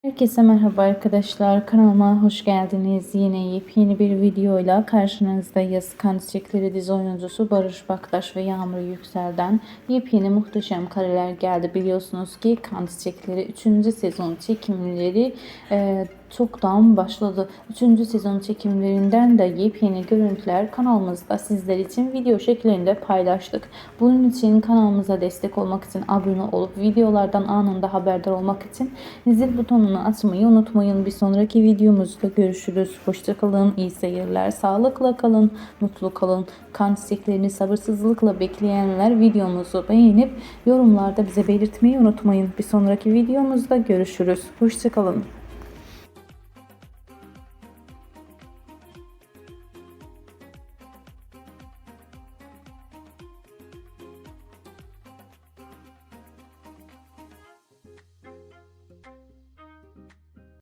Herkese merhaba arkadaşlar, kanalıma hoş geldiniz. Yine yepyeni bir videoyla karşınızdayız. Kan Çiçekleri dizi oyuncusu Barış Baktaş ve Yağmur Yüksel'den yepyeni muhteşem kareler geldi. Biliyorsunuz ki Kan Çiçekleri 3. sezon çekimleri çoktan başladı. 3. sezon çekimlerinden de yepyeni görüntüler kanalımızda sizler için video şeklinde paylaştık. Bunun için kanalımıza destek olmak için abone olup videolardan anında haberdar olmak için zil butonunu açmayı unutmayın. Bir sonraki videomuzda görüşürüz. Hoşça kalın, iyi seyirler, sağlıkla kalın, mutlu kalın. Kan çiçeklerini sabırsızlıkla bekleyenler videomuzu beğenip yorumlarda bize belirtmeyi unutmayın. Bir sonraki videomuzda görüşürüz. Hoşça kalın.